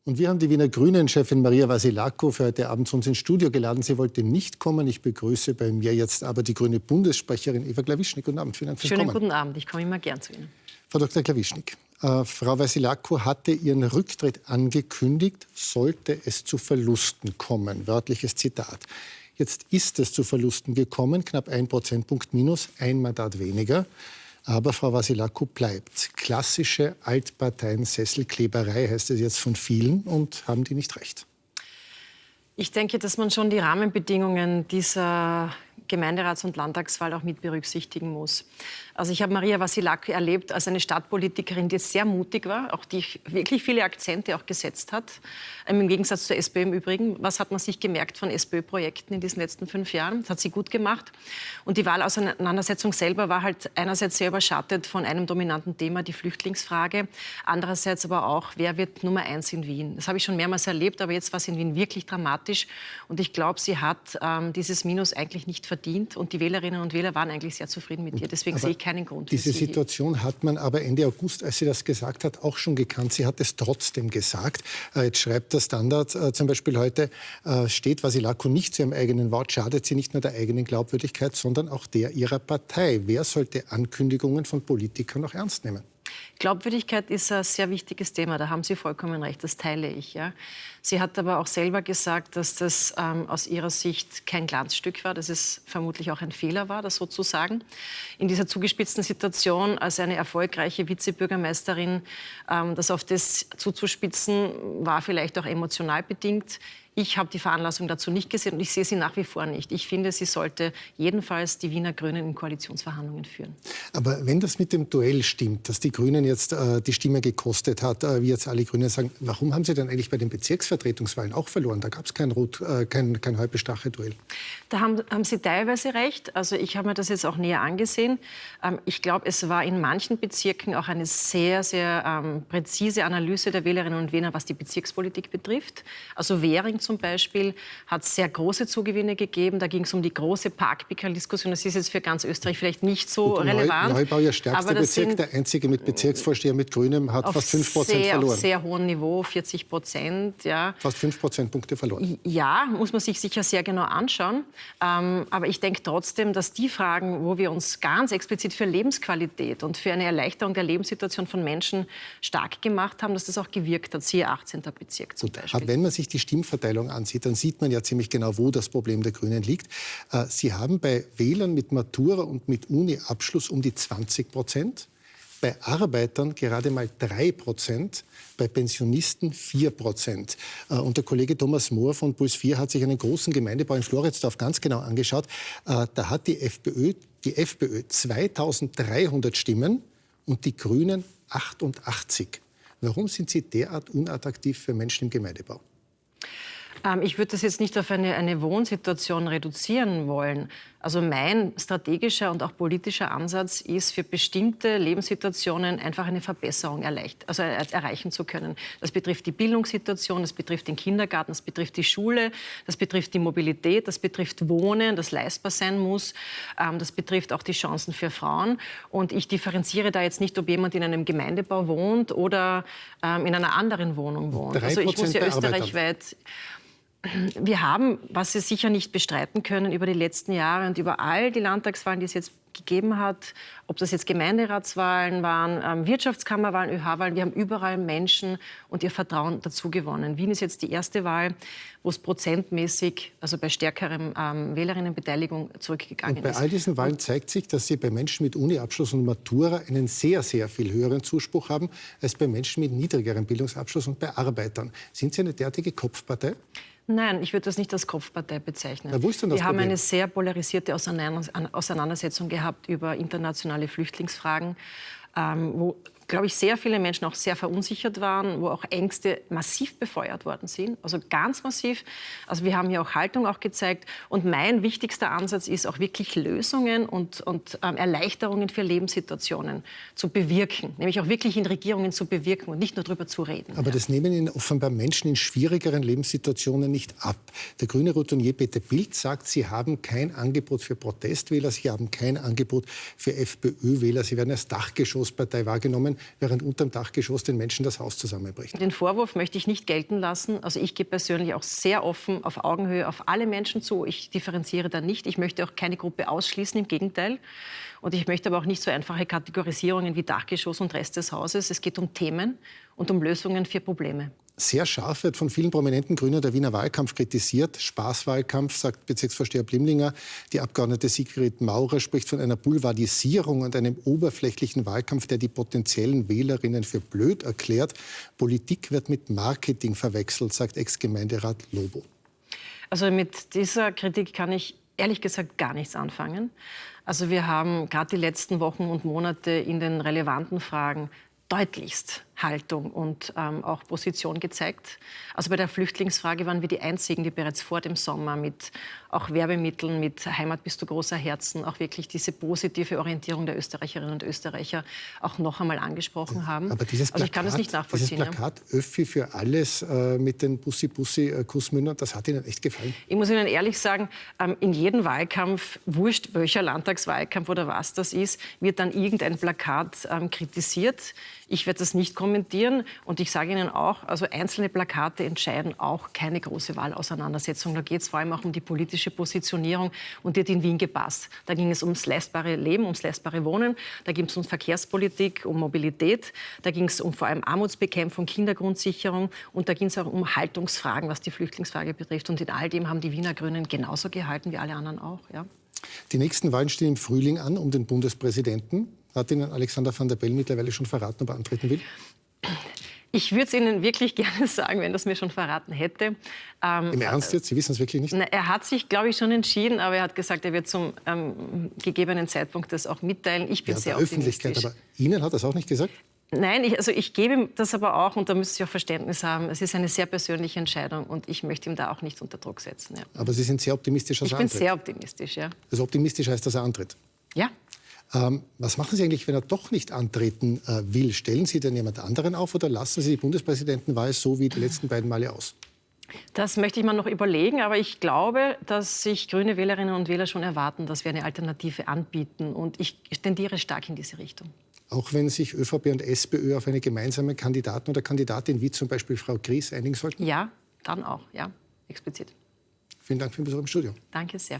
Und wir haben die Wiener Grünen-Chefin Maria Vasilako für heute Abend zu uns ins Studio geladen. Sie wollte nicht kommen. Ich begrüße bei mir jetzt aber die grüne Bundessprecherin Eva Klawischnik. Guten Abend. Vielen Dank fürs Kommen. Schönen guten Abend. Ich komme immer gern zu Ihnen. Frau Dr. Klawischnik, Frau Vasilako hatte ihren Rücktritt angekündigt, sollte es zu Verlusten kommen. Wörtliches Zitat. Jetzt ist es zu Verlusten gekommen, knapp 1 Prozentpunkt minus, ein Mandat weniger. Aber Frau Vasilako bleibt. Klassische Altparteien-Sesselkleberei heißt es jetzt von vielen, und haben die nicht recht? Ich denke, dass man schon die Rahmenbedingungen dieser Gemeinderats- und Landtagswahl auch mit berücksichtigen muss. Also ich habe Maria Vasilako erlebt als eine Stadtpolitikerin, die sehr mutig war, auch die wirklich viele Akzente auch gesetzt hat. Im Gegensatz zur SPÖ im Übrigen. Was hat man sich gemerkt von SPÖ-Projekten in diesen letzten 5 Jahren? Das hat sie gut gemacht. Und die Wahlauseinandersetzung selber war halt einerseits sehr überschattet von einem dominanten Thema, die Flüchtlingsfrage. Andererseits aber auch, wer wird Nummer 1 in Wien? Das habe ich schon mehrmals erlebt, aber jetzt war es in Wien wirklich dramatisch. Und ich glaube, sie hat dieses Minus eigentlich nicht verdient. Und die Wählerinnen und Wähler waren eigentlich sehr zufrieden mit ihr. Deswegen sehe ich keinen Grund für diese sie. Situation hat man aber Ende August, als sie das gesagt hat, auch schon gekannt. Sie hat es trotzdem gesagt. Jetzt schreibt der Standard zum Beispiel heute, steht Vasilako nicht zu ihrem eigenen Wort, schadet sie nicht nur der eigenen Glaubwürdigkeit, sondern auch der ihrer Partei. Wer sollte Ankündigungen von Politikern noch ernst nehmen? Glaubwürdigkeit ist ein sehr wichtiges Thema, da haben Sie vollkommen recht, das teile ich. Ja. Sie hat aber auch selber gesagt, dass das aus ihrer Sicht kein Glanzstück war, dass es vermutlich auch ein Fehler war, das so zu sagen. In dieser zugespitzten Situation als eine erfolgreiche Vizebürgermeisterin, das auf das zuzuspitzen, war vielleicht auch emotional bedingt. Ich habe die Veranlassung dazu nicht gesehen und ich sehe sie nach wie vor nicht. Ich finde, sie sollte jedenfalls die Wiener Grünen in Koalitionsverhandlungen führen. Aber wenn das mit dem Duell stimmt, dass die Grünen jetzt die Stimme gekostet hat, wie jetzt alle Grünen sagen, warum haben sie dann eigentlich bei den Bezirksvertretungswahlen auch verloren? Da gab es kein Häupe-Stache-Duell. Da haben Sie teilweise recht. Also ich habe mir das jetzt auch näher angesehen. Ich glaube, es war in manchen Bezirken auch eine sehr, sehr präzise Analyse der Wählerinnen und Wähler, was die Bezirkspolitik betrifft. Also Währing zum Beispiel hat sehr große Zugewinne gegeben. Da ging es um die große Parkpickerl-Diskussion. Das ist jetzt für ganz Österreich vielleicht nicht so relevant. Neubau, ihr stärkster Bezirk, der einzige mit Bezirksvorsteher mit Grünem, hat fast 5% verloren. Auf sehr hohem Niveau, 40%. Ja. Fast 5 Prozentpunkte verloren. Ja, muss man sich sicher sehr genau anschauen. Aber ich denke trotzdem, dass die Fragen, wo wir uns ganz explizit für Lebensqualität und für eine Erleichterung der Lebenssituation von Menschen stark gemacht haben, dass das auch gewirkt hat. Siehe 18. Bezirk zum Beispiel. Aber wenn man sich die Stimmverteilung ansieht, dann sieht man ja ziemlich genau, wo das Problem der Grünen liegt. Sie haben bei Wählern mit Matura und mit Uni-Abschluss um die 20%, bei Arbeitern gerade mal 3%, bei Pensionisten 4%. Und der Kollege Thomas Mohr von Puls 4 hat sich einen großen Gemeindebau in Floridsdorf ganz genau angeschaut. Da hat die FPÖ 2300 Stimmen und die Grünen 88. Warum sind Sie derart unattraktiv für Menschen im Gemeindebau? Ich würde das jetzt nicht auf eine Wohnsituation reduzieren wollen. Also mein strategischer und auch politischer Ansatz ist, für bestimmte Lebenssituationen einfach eine Verbesserung erreichen zu können. Das betrifft die Bildungssituation, das betrifft den Kindergarten, das betrifft die Schule, das betrifft die Mobilität, das betrifft Wohnen, das leistbar sein muss, das betrifft auch die Chancen für Frauen. Und ich differenziere da jetzt nicht, ob jemand in einem Gemeindebau wohnt oder in einer anderen Wohnung wohnt. Also ich muss ja österreichweit... Wir haben, was Sie sicher nicht bestreiten können, über die letzten Jahre und über all die Landtagswahlen, die es jetzt gegeben hat, ob das jetzt Gemeinderatswahlen waren, Wirtschaftskammerwahlen, ÖH-Wahlen, wir haben überall Menschen und ihr Vertrauen dazu gewonnen. Wien ist jetzt die erste Wahl, wo es prozentmäßig, also bei stärkerem Wählerinnenbeteiligung zurückgegangen ist. Bei all diesen Wahlen zeigt sich, dass Sie bei Menschen mit Uni-Abschluss und Matura einen sehr, sehr viel höheren Zuspruch haben als bei Menschen mit niedrigerem Bildungsabschluss und bei Arbeitern. Sind Sie eine derartige Kopfpartei? Nein, ich würde das nicht als Kopfpartei bezeichnen. Na, wo ist denn das Wir haben Problem? eine sehr polarisierte Auseinandersetzung gehabt über internationale Flüchtlingsfragen, wo, glaube ich, sehr viele Menschen auch sehr verunsichert waren, wo auch Ängste massiv befeuert worden sind, also ganz massiv. Also wir haben hier auch Haltung auch gezeigt. Und mein wichtigster Ansatz ist auch wirklich Lösungen und Erleichterungen für Lebenssituationen zu bewirken, nämlich auch wirklich in Regierungen zu bewirken und nicht nur darüber zu reden. Aber das nehmen Ihnen offenbar Menschen in schwierigeren Lebenssituationen nicht ab. Der grüne Routinier Peter Bildt sagt, Sie haben kein Angebot für Protestwähler, Sie haben kein Angebot für FPÖ-Wähler, Sie werden als Dachgeschosspartei wahrgenommen. während unterm Dachgeschoss den Menschen das Haus zusammenbricht. Den Vorwurf möchte ich nicht gelten lassen. Also ich gehe persönlich auch sehr offen auf Augenhöhe auf alle Menschen zu. Ich differenziere da nicht. Ich möchte auch keine Gruppe ausschließen, im Gegenteil. Und ich möchte aber auch nicht so einfache Kategorisierungen wie Dachgeschoss und Rest des Hauses. Es geht um Themen und um Lösungen für Probleme. Sehr scharf wird von vielen prominenten Grünen der Wiener Wahlkampf kritisiert. Spaßwahlkampf, sagt Bezirksvorsteher Blimlinger. Die Abgeordnete Sigrid Maurer spricht von einer Boulevardisierung und einem oberflächlichen Wahlkampf, der die potenziellen Wählerinnen für blöd erklärt. Politik wird mit Marketing verwechselt, sagt Ex-Gemeinderat Lobo. Also mit dieser Kritik kann ich ehrlich gesagt gar nichts anfangen. Also wir haben gerade die letzten Wochen und Monate in den relevanten Fragen deutlichst Haltung und auch Position gezeigt. Also bei der Flüchtlingsfrage waren wir die Einzigen, die bereits vor dem Sommer mit auch Werbemitteln, mit Heimat bist du großer Herzen, auch wirklich diese positive Orientierung der Österreicherinnen und Österreicher auch noch einmal angesprochen haben. Aber dieses Plakat, also ich kann das nicht nachvollziehen. Dieses Plakat Öffi für alles mit den Bussi-Bussi-Kussmündern, das hat Ihnen echt gefallen? Ich muss Ihnen ehrlich sagen, in jedem Wahlkampf, wurscht welcher Landtagswahlkampf oder was das ist, wird dann irgendein Plakat kritisiert. Ich werde das nicht kommentieren und ich sage Ihnen auch, also einzelne Plakate entscheiden auch keine große Wahlauseinandersetzung. Da geht es vor allem auch um die politische Positionierung und die hat in Wien gepasst. Da ging es ums leistbare Leben, ums leistbare Wohnen, da ging es um Verkehrspolitik, um Mobilität, da ging es um vor allem Armutsbekämpfung, Kindergrundsicherung und da ging es auch um Haltungsfragen, was die Flüchtlingsfrage betrifft. Und in all dem haben die Wiener Grünen genauso gehalten wie alle anderen auch. Ja. Die nächsten Wahlen stehen im Frühling an um den Bundespräsidenten. Hat Ihnen Alexander Van der Bellen mittlerweile schon verraten, ob er antreten will? Ich würde es Ihnen wirklich gerne sagen, wenn das mir schon verraten hätte. Im Ernst jetzt? Sie wissen es wirklich nicht? Er hat sich, glaube ich, schon entschieden, aber er hat gesagt, er wird zum gegebenen Zeitpunkt das auch mitteilen. Ich bin sehr optimistisch. Öffentlichkeit, aber Ihnen hat er es auch nicht gesagt? Nein, ich gebe ihm das aber auch, und da müsste ich auch Verständnis haben, es ist eine sehr persönliche Entscheidung und ich möchte ihm da auch nicht unter Druck setzen. Ja. Aber Sie sind sehr optimistisch, dass er antritt? Ich bin sehr optimistisch, ja. Also optimistisch heißt, dass er antritt? Ja. Was machen Sie eigentlich, wenn er doch nicht antreten will? Stellen Sie denn jemand anderen auf oder lassen Sie die Bundespräsidentenwahl so wie die letzten beiden Male aus? Das möchte ich mir noch überlegen, aber ich glaube, dass sich grüne Wählerinnen und Wähler schon erwarten, dass wir eine Alternative anbieten und ich tendiere stark in diese Richtung. Auch wenn sich ÖVP und SPÖ auf eine gemeinsame Kandidatin oder Kandidatin wie zum Beispiel Frau Gries einigen sollten? Ja, dann auch, ja, explizit. Vielen Dank für den Besuch im Studio. Danke sehr.